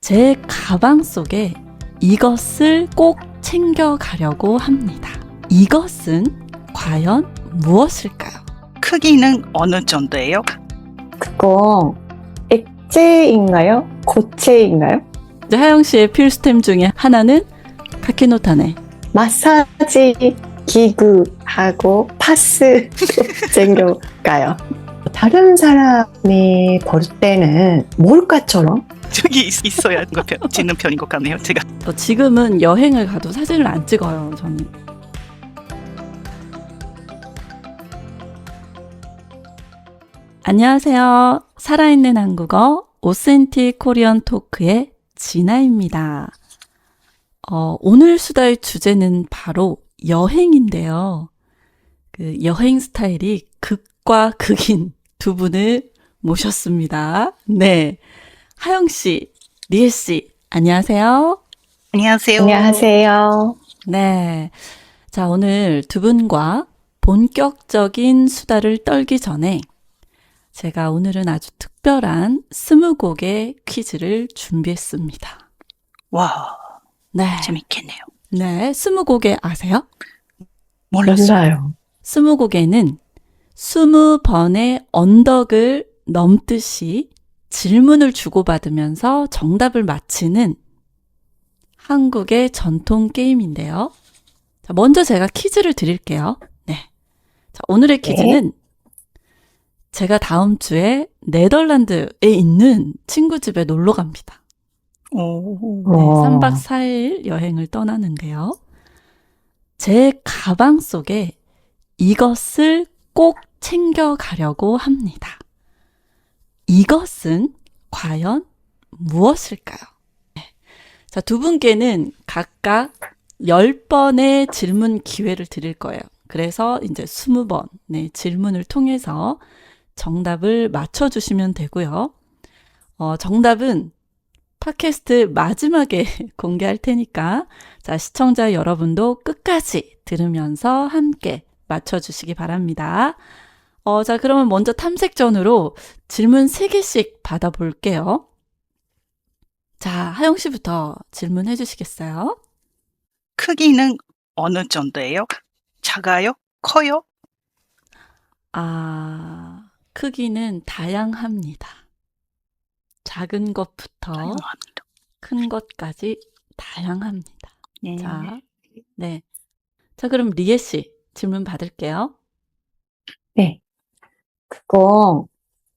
제 가방 속에 이것을 꼭 챙겨가려고 합니다. 이것은 과연 무엇일까요? 크기는 어느 정도예요? 그거 액체인가요? 고체인가요? 이제 하영 씨의 필수템 중에 하나는 카키노타네. 마사지 기구하고 파스 챙겨가요. 다른 사람이 볼 때는 몰카처럼 저기 있어야 찍는 편인 것 같네요. 제가 지금은 여행을 가도 사진을 안 찍어요, 저는. 안녕하세요. 살아있는 한국어 오센틱 코리안 토크의 진아입니다. 오늘 수다의 주제는 바로 여행인데요. 그 여행 스타일이 극과 극인 두 분을 모셨습니다. 네. 하영 씨, 리에 씨, 안녕하세요. 안녕하세요. 안녕하세요. 네. 자, 오늘 두 분과 본격적인 수다를 떨기 전에 제가 오늘은 아주 특별한 20곡의 퀴즈를 준비했습니다. 와, 네. 재밌겠네요. 네. 20곡에 아세요? 몰랐어요. 20곡에는 20번의 언덕을 넘듯이 질문을 주고받으면서 정답을 맞히는 한국의 전통 게임인데요. 자, 먼저 제가 퀴즈를 드릴게요. 네. 자, 오늘의 퀴즈는 제가 다음 주에 네덜란드에 있는 친구 집에 놀러 갑니다. 오, 네, 3박 4일 여행을 떠나는데요. 제 가방 속에 이것을 꼭 챙겨가려고 합니다. 이것은 과연 무엇일까요? 네. 자, 두 분께는 각각 10번의 질문 기회를 드릴 거예요. 그래서 이제 20번의 질문을 통해서 정답을 맞춰주시면 되고요. 정답은 팟캐스트 마지막에 공개할 테니까 자, 시청자 여러분도 끝까지 들으면서 함께 맞춰주시기 바랍니다. 자, 그러면 먼저 탐색전으로 질문 3개씩 받아볼게요. 자, 하영 씨부터 질문해 주시겠어요? 크기는 어느 정도예요? 작아요? 커요? 크기는 다양합니다. 작은 것부터 다양합니다. 큰 것까지 다양합니다. 네. 자, 네. 자, 그럼 리에 씨 질문 받을게요. 네. 그거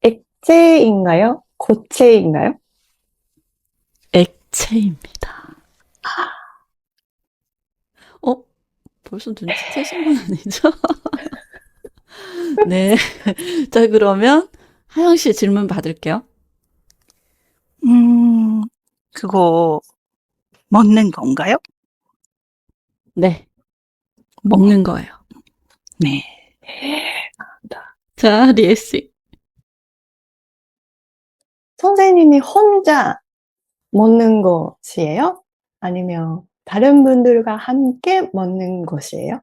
액체인가요? 고체인가요? 액체입니다. 벌써 눈치채신 건 아니죠? 네. 자, 그러면 하영 씨 질문 받을게요. 그거 먹는 건가요? 네. 먹는 거예요. 네. 자, 리에 씨. 선생님이 혼자 먹는 것이에요? 아니면 다른 분들과 함께 먹는 것이에요?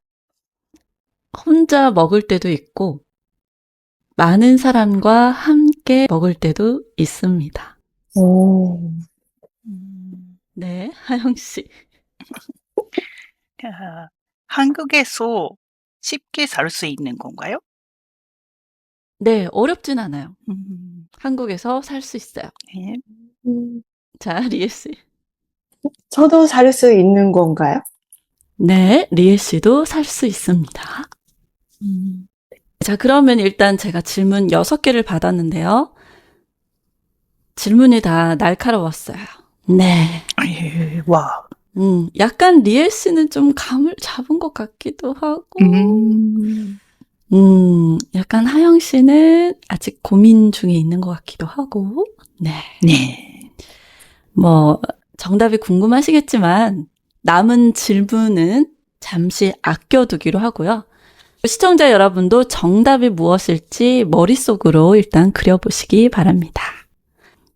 혼자 먹을 때도 있고, 많은 사람과 함께 먹을 때도 있습니다. 오. 네, 하영 씨. 한국에서 쉽게 살 수 있는 건가요? 네, 어렵진 않아요. 한국에서 살 수 있어요. 네. 자, 리에 씨. 저도 살 수 있는 건가요? 네, 리에 씨도 살 수 있습니다. 자, 그러면 일단 제가 질문 6개를 받았는데요. 질문이 다 날카로웠어요. 네. 와. 약간 리에 씨는 좀 감을 잡은 것 같기도 하고, 약간 하영 씨는 아직 고민 중에 있는 것 같기도 하고, 네. 네. 뭐, 정답이 궁금하시겠지만, 남은 질문은 잠시 아껴두기로 하고요. 시청자 여러분도 정답이 무엇일지 머릿속으로 일단 그려보시기 바랍니다.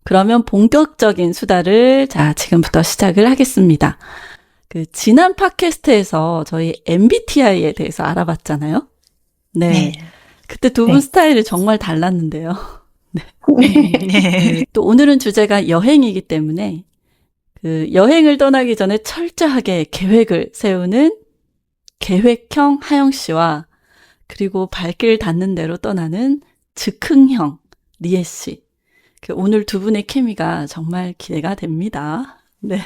그러면 본격적인 수다를 자, 지금부터 시작을 하겠습니다. 지난 팟캐스트에서 저희 MBTI에 대해서 알아봤잖아요. 네. 그때 두 분 스타일이 정말 달랐는데요. 네. 또 오늘은 주제가 여행이기 때문에 그 여행을 떠나기 전에 철저하게 계획을 세우는 계획형 하영 씨와 그리고 발길 닿는 대로 떠나는 즉흥형 리에 씨. 그 오늘 두 분의 케미가 정말 기대가 됩니다. 네.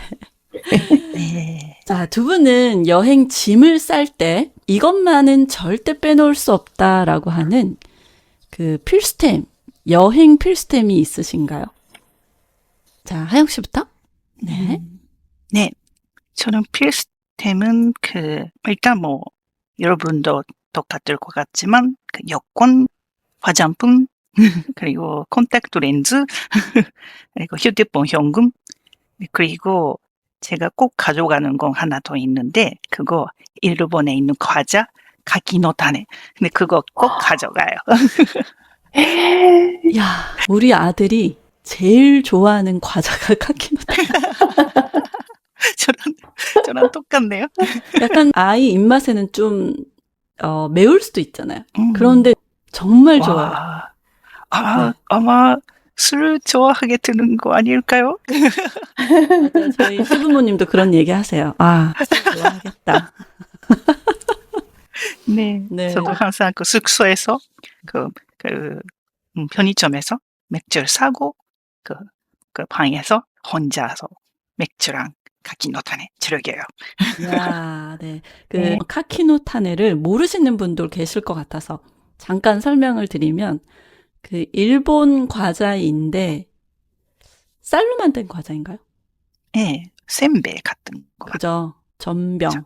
네. 자, 두 분은 여행 짐을 쌀 때 이것만은 절대 빼놓을 수 없다라고 하는 그 필수템, 여행 필수템이 있으신가요? 자, 하영 씨부터. 네. 네. 저는 필수템은 일단 뭐, 여러분도 똑같을 것 같지만, 여권, 화장품, 그리고 콘택트 렌즈, 그리고 휴대폰 현금, 그리고 제가 꼭 가져가는 건 하나 더 있는데, 그거 일본에 있는 과자, 가기노타네. 근데 그거 꼭 가져가요. 야, 우리 아들이 제일 좋아하는 과자가 카키노타. 저랑 똑같네요. 약간 아이 입맛에는 좀 매울 수도 있잖아요. 그런데 정말 좋아요. 와. 아마 술 좋아하게 되는 거 아닐까요? 맞아요. 저희 시부모님도 그런 얘기 하세요. 아, 술 좋아하겠다. 네. 네. 저도 항상 숙소에서 편의점에서 맥주를 사고 그 방에서 혼자서 맥주랑 가기노타네 즐겨요. 야, 네. 네. 카키노타네를 모르시는 분들 계실 것 같아서 잠깐 설명을 드리면 그 일본 과자인데 쌀로 만든 과자인가요? 네, 센베이 같은 거. 그죠. 전병.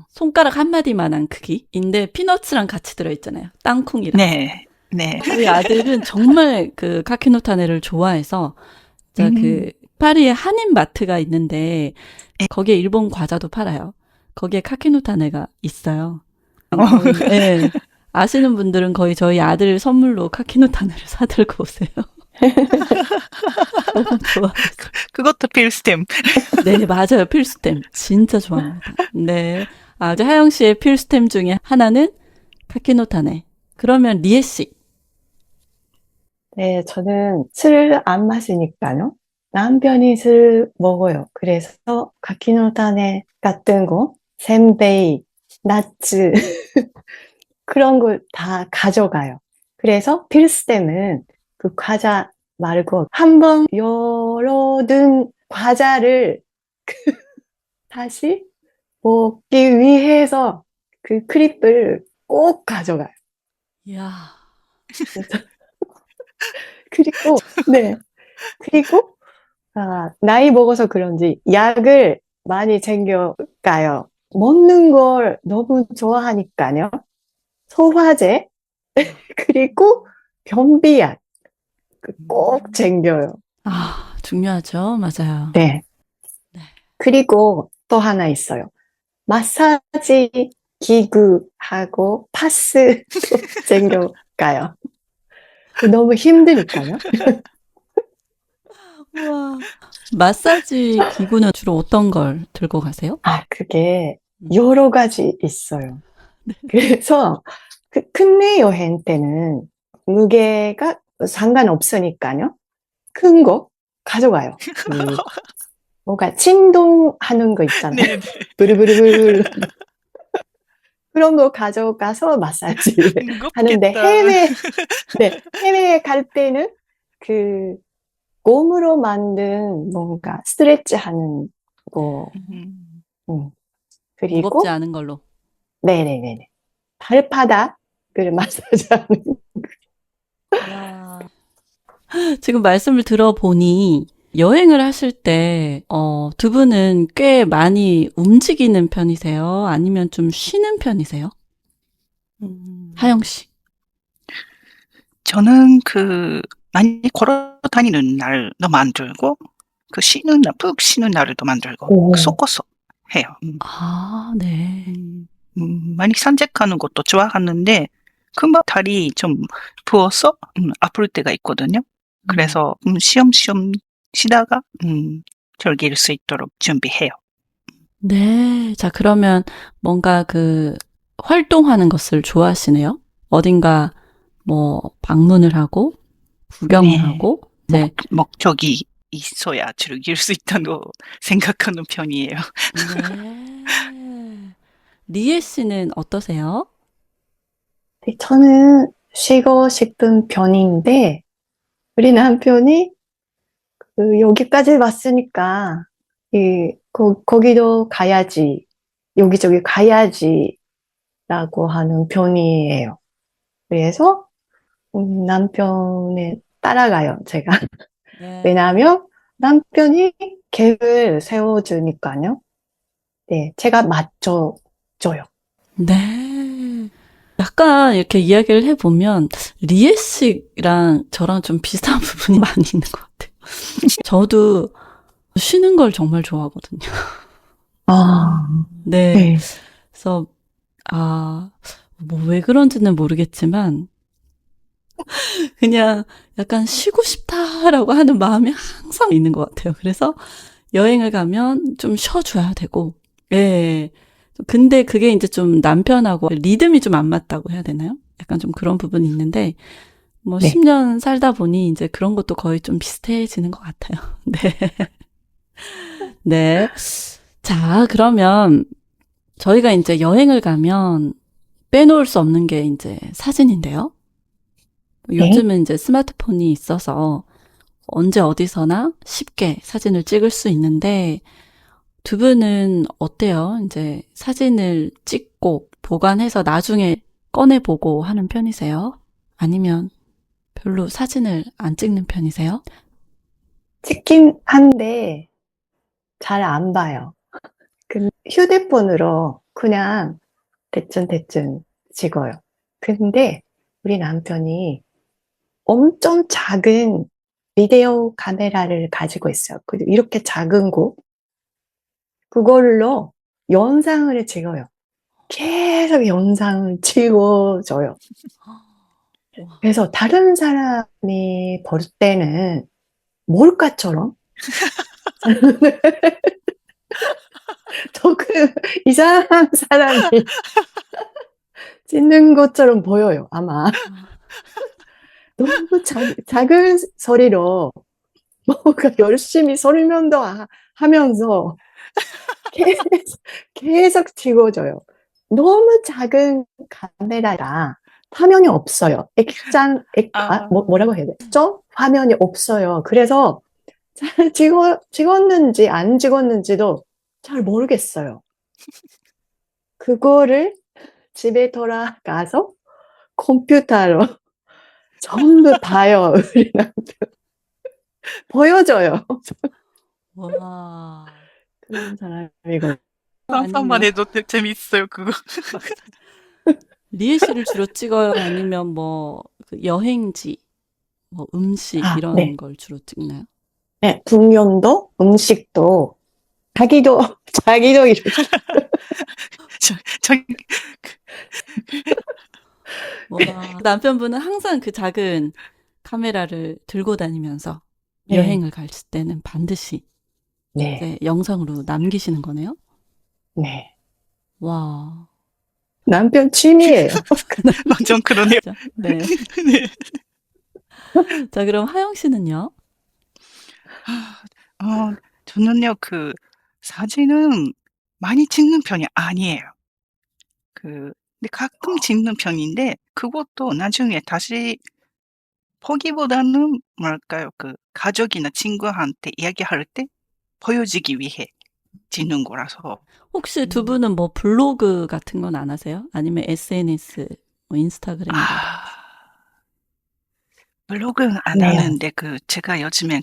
손가락 한 마디만한 크기인데 피너츠랑 같이 들어있잖아요. 땅콩이랑. 네, 네. 우리 아들은 정말 그 카키노타네를 좋아해서 파리에 한인 마트가 있는데 거기에 일본 과자도 팔아요. 거기에 카키노타네가 있어요. 네. 아시는 분들은 거의 저희 아들 선물로 카키노타네를 사들고 오세요. 너무 좋아. 그것도 필수템. 네, 맞아요. 필수템. 진짜 좋아합니다. 네. 이제 하영 씨의 필수템 중에 하나는 카키노타네. 그러면 리에 씨. 네, 저는 술을 안 마시니까요. 남편이 술 먹어요. 그래서 가키노타네 같은 거, 센베이, 나츠 그런 걸 다 가져가요. 그래서 필수템은 그 과자 말고 한번 열어둔 과자를 다시 먹기 위해서 그 크립을 꼭 가져가요. 이야. 그리고, 네. 그리고, 나이 먹어서 그런지 약을 많이 챙겨가요. 먹는 걸 너무 좋아하니까요. 소화제, 그리고 변비약 꼭 챙겨요. 중요하죠. 맞아요. 네. 네. 그리고 또 하나 있어요. 마사지 기구하고 파스 챙겨가요. 너무 힘드니까요. 우와. 마사지 기구는 주로 어떤 걸 들고 가세요? 그게 여러 가지 있어요. 그래서 국내 여행 때는 무게가 상관없으니까요. 큰 거 가져가요. 뭔가 진동하는 거 있잖아요. 네, 부르부르부르. 그런 거 가져가서 마사지를 하는데 해외에 갈 때는 그 곰으로 만든 뭔가 스트레치 하는 거. 그리고 무겁지 않은 걸로. 네네네네. 발바닥을 마사지하는. 와. 지금 말씀을 들어보니 여행을 하실 때 두 분은 꽤 많이 움직이는 편이세요? 아니면 좀 쉬는 편이세요? 하영 씨. 저는 많이 걸어 다니는 날도 만들고, 푹 쉬는 날도 만들고, 섞어서 해요. 네. 많이 산책하는 것도 좋아하는데, 금방 다리 좀 부어서, 아플 때가 있거든요. 그래서, 쉬엄쉬엄 쉬다가, 즐길 수 있도록 준비해요. 네. 자, 그러면 뭔가 활동하는 것을 좋아하시네요? 어딘가 방문을 하고, 구경을 네. 하고, 네. 목적이 있어야 즐길 수 있다고 생각하는 편이에요. 네. 리에 씨는 어떠세요? 네, 저는 쉬고 싶은 편인데, 우리 남편이 여기까지 왔으니까, 거기도 가야지, 여기저기 가야지, 라고 하는 편이에요. 그래서, 남편에 따라가요, 제가. 네. 왜냐하면 남편이 계획을 세워주니까요. 네, 제가 맞춰줘요. 네. 약간 이렇게 이야기를 해보면, 리에 씨랑 저랑 좀 비슷한 부분이 많이 있는 것 같아요. 저도 쉬는 걸 정말 좋아하거든요. 아, 네. 네. 그래서, 뭐 왜 그런지는 모르겠지만, 그냥 약간 쉬고 싶다라고 하는 마음이 항상 있는 것 같아요. 그래서 여행을 가면 좀 쉬어줘야 되고, 예. 근데 그게 이제 좀 남편하고 리듬이 좀 안 맞다고 해야 되나요? 약간 좀 그런 부분이 있는데, 뭐 네. 10년 살다 보니 이제 그런 것도 거의 좀 비슷해지는 것 같아요. 네. 네. 자, 그러면 저희가 이제 여행을 가면 빼놓을 수 없는 게 이제 사진인데요. 네. 요즘은 이제 스마트폰이 있어서 언제 어디서나 쉽게 사진을 찍을 수 있는데 두 분은 어때요? 이제 사진을 찍고 보관해서 나중에 꺼내보고 하는 편이세요? 아니면 별로 사진을 안 찍는 편이세요? 찍긴 한데 잘 안 봐요. 휴대폰으로 그냥 대충 찍어요. 근데 우리 남편이 엄청 작은 비디오 카메라를 가지고 있어요. 이렇게 작은 거, 그걸로 영상을 찍어요. 계속 영상을 찍어줘요. 와. 그래서 다른 사람이 볼 때는 몰카처럼 조금 이상한 사람이 찍는 것처럼 보여요, 아마. 너무 작은 소리로 뭔가 열심히 설명도 하면서 계속, 계속 찍어줘요. 너무 작은 카메라라 화면이 없어요. 아, 뭐라고 해야 되죠? 화면이 없어요. 그래서 잘 찍었는지 안 찍었는지도 잘 모르겠어요. 그거를 집에 돌아가서 컴퓨터로 전부 봐요. 우리 남편. 보여줘요. 와. 그런 사람이고. 상상만 아니면 해도 재밌어요, 그거. 리에 씨를 주로 찍어요? 아니면 뭐 그 여행지, 뭐 음식 이런 네. 걸 주로 찍나요? 네, 풍경도 음식도 자기도 이렇게 저, 저, 와. 남편분은 항상 그 작은 카메라를 들고 다니면서 네, 여행을 갈 때는 반드시 네, 이제 영상으로 남기시는 거네요? 네. 와. 남편 취미예요. 완전 그러네요. 진짜. 네. 네. 자, 그럼 하영 씨는요? 저는요, 사진은 많이 찍는 편이 아니에요. 근데 가끔 찍는 편인데, 그것도 나중에 다시 보기보다는, 뭐랄까요, 가족이나 친구한테 이야기할 때 보여주기 위해 찍는 거라서. 혹시 두 분은 뭐 블로그 같은 건 안 하세요? 아니면 SNS, 뭐 인스타그램이라든지. 블로그는 안 네. 하는데, 제가 요즘엔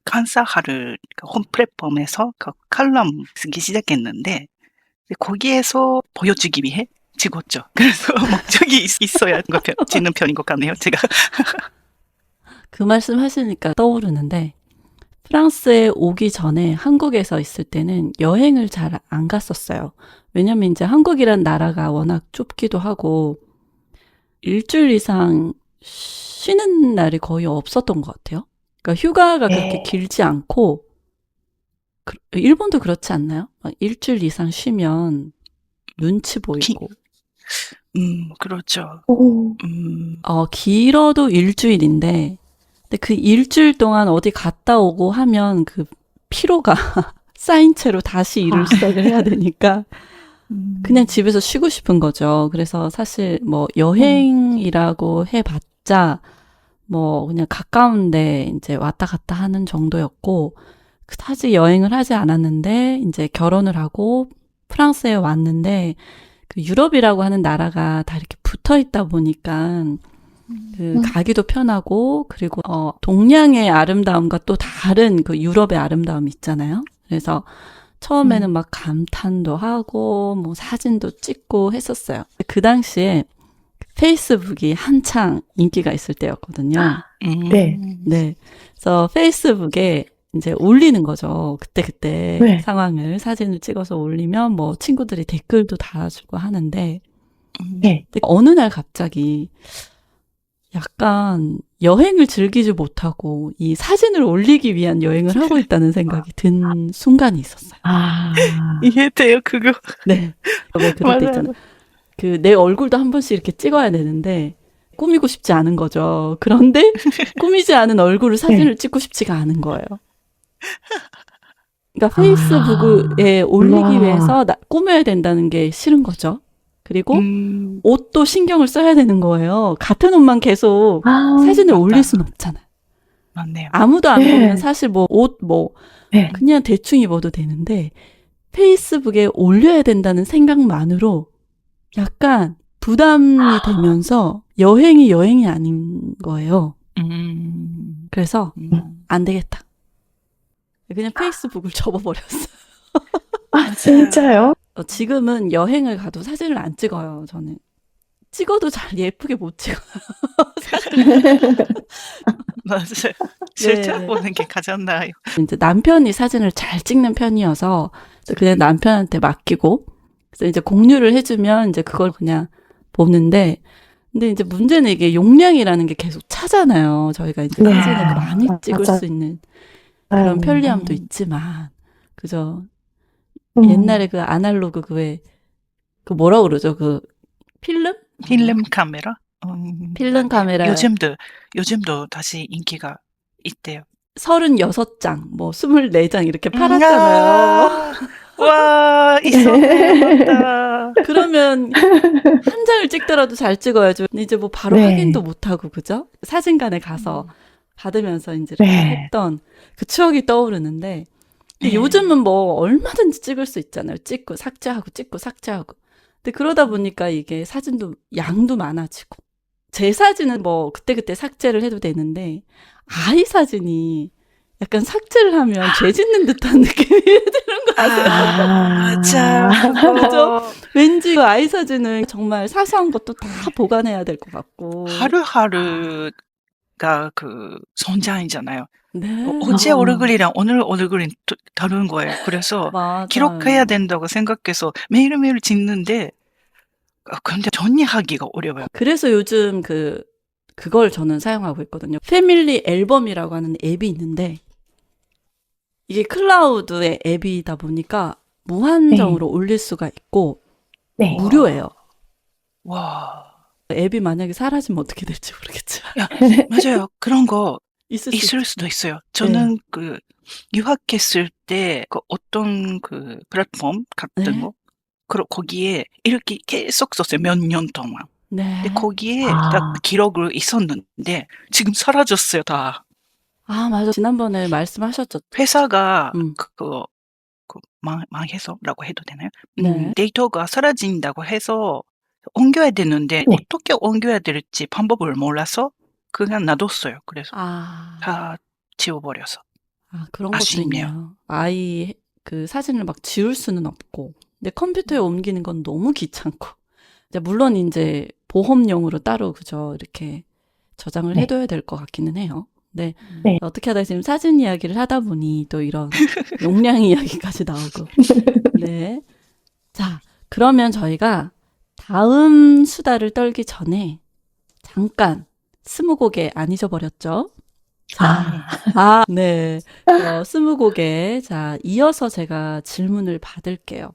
간사하를 홈 플랫폼에서 칼럼 쓰기 시작했는데, 거기에서 보여주기 위해 찍었죠. 그래서 목적이 있어야 찍는 편인 것 같네요, 제가. 그 말씀 하시니까 떠오르는데, 프랑스에 오기 전에 한국에서 있을 때는 여행을 잘 안 갔었어요. 왜냐면 이제 한국이란 나라가 워낙 좁기도 하고, 일주일 이상 쉬는 날이 거의 없었던 것 같아요. 그러니까 휴가가 그렇게 네. 길지 않고, 일본도 그렇지 않나요? 막 일주일 이상 쉬면 눈치 보이고, 그렇죠. 오, 음, 길어도 일주일인데, 근데 그 일주일 동안 어디 갔다 오고 하면 그 피로가 쌓인 채로 다시 일을 시작을 해야 되니까 그냥 집에서 쉬고 싶은 거죠. 그래서 사실 뭐 여행이라고 해봤자 뭐 그냥 가까운데 이제 왔다 갔다 하는 정도였고 사실 여행을 하지 않았는데 이제 결혼을 하고 프랑스에 왔는데 그 유럽이라고 하는 나라가 다 이렇게 붙어 있다 보니까 그 가기도 편하고 그리고 동양의 아름다움과 또 다른 그 유럽의 아름다움이 있잖아요. 그래서 처음에는 막 감탄도 하고 뭐 사진도 찍고 했었어요. 그 당시에 페이스북이 한창 인기가 있을 때였거든요. 네. 네. 그래서 페이스북에 이제 올리는 거죠. 그때 네. 상황을 사진을 찍어서 올리면 뭐 친구들이 댓글도 달아주고 하는데 네. 근데 어느 날 갑자기 약간 여행을 즐기지 못하고 이 사진을 올리기 위한 여행을 하고 있다는 생각이 든 순간이 있었어요. 아, 이해돼요, 그거. 네. 왜 그럴 때 있잖아요. 그 내 얼굴도 한 번씩 이렇게 찍어야 되는데 꾸미고 싶지 않은 거죠. 그런데 꾸미지 않은 얼굴을 사진을 찍고 싶지가 않은 거예요. 그러니까 페이스북에 올리기 와. 위해서 꾸며야 된다는 게 싫은 거죠. 그리고 옷도 신경을 써야 되는 거예요. 같은 옷만 계속 사진을 맞다. 올릴 순 없잖아요. 맞네요. 아무도 안 네. 보면 사실 뭐 옷 뭐 네. 그냥 대충 입어도 되는데 페이스북에 올려야 된다는 생각만으로 약간 부담이 되면서 여행이 아닌 거예요. 그래서 안 되겠다. 그냥 페이스북을 접어버렸어요. 아, 진짜요? 지금은 여행을 가도 사진을 안 찍어요, 저는. 찍어도 잘 예쁘게 못 찍어요. 맞아요. 실제로 네. 보는 게 가장 나아요. 이제 남편이 사진을 잘 찍는 편이어서 그냥 남편한테 맡기고 그래서 이제 공유를 해주면 이제 그걸 그냥 보는데 근데 이제 문제는 이게 용량이라는 게 계속 차잖아요. 저희가 이제 네. 사진을 많이 찍을 맞아. 수 있는 그런 편리함도 있지만 그죠. 옛날에 그 아날로그 그 뭐라 그러죠? 그 필름 필름 카메라? 필름 카메라 요즘도 다시 인기가 있대요. 36장, 뭐 24장 이렇게 팔았잖아요. 와, 있었네. 맞다. 그러면 한 장을 찍더라도 잘 찍어야죠. 근데 이제 뭐 바로 네. 확인도 못하고, 그죠? 사진관에 가서 받으면서 이제 이렇게 네. 했던 그 추억이 떠오르는데, 근데 네. 요즘은 뭐 얼마든지 찍을 수 있잖아요. 찍고 삭제하고. 근데 그러다 보니까 이게 사진도 양도 많아지고, 제 사진은 뭐 그때그때 삭제를 해도 되는데, 아이 사진이 약간 삭제를 하면 죄 짓는 듯한 느낌이 드는 거 아세요? 맞아요. 그죠? 왠지 그 아이 사진은 정말 사소한 것도 다 보관해야 될 것 같고. 하루하루가 그 성장이잖아요. 네. 어제 얼굴이랑 오늘 얼굴이 다른 거예요. 그래서 맞아요. 기록해야 된다고 생각해서 매일매일 찍는데 근데 정리하기가 어려워요. 그래서 요즘 그걸 저는 사용하고 있거든요. 패밀리 앨범이라고 하는 앱이 있는데 이게 클라우드의 앱이다 보니까 무한정으로 올릴 수가 있고 네. 무료예요. 와, 앱이 만약에 사라지면 어떻게 될지 모르겠지만 맞아요. 그런 거 있을 수 있을 수도 있어요. 저는 그 유학했을 때 그 어떤 그 플랫폼 같은 네. 거 거기에 이렇게 계속 썼어요. 몇 년 동안. 네. 근데 거기에 아. 딱 기록으로 있었는데 지금 사라졌어요, 다. 아, 맞아. 지난번에 말씀하셨죠. 회사가 음. 망해서라고 해도 되나요? 네. 데이터가 사라진다고 해서 옮겨야 되는데 네. 어떻게 옮겨야 될지 방법을 몰라서 그냥 놔뒀어요. 그래서 아, 다 지워버려서. 그런 것도 아쉽네요. 있네요. 아이 그 사진을 막 지울 수는 없고. 근데 컴퓨터에 옮기는 건 너무 귀찮고. 이제 물론 이제 보험용으로 따로 그죠. 이렇게 저장을 네. 해둬야 될 것 같기는 해요. 네. 네. 어떻게 하다 지금 사진 이야기를 하다 보니 또 이런 용량 이야기까지 나오고. 네. 자, 그러면 저희가 다음 수다를 떨기 전에 잠깐 스무고개 안 잊어버렸죠? 자, 네. 스무고개. 자, 이어서 제가 질문을 받을게요.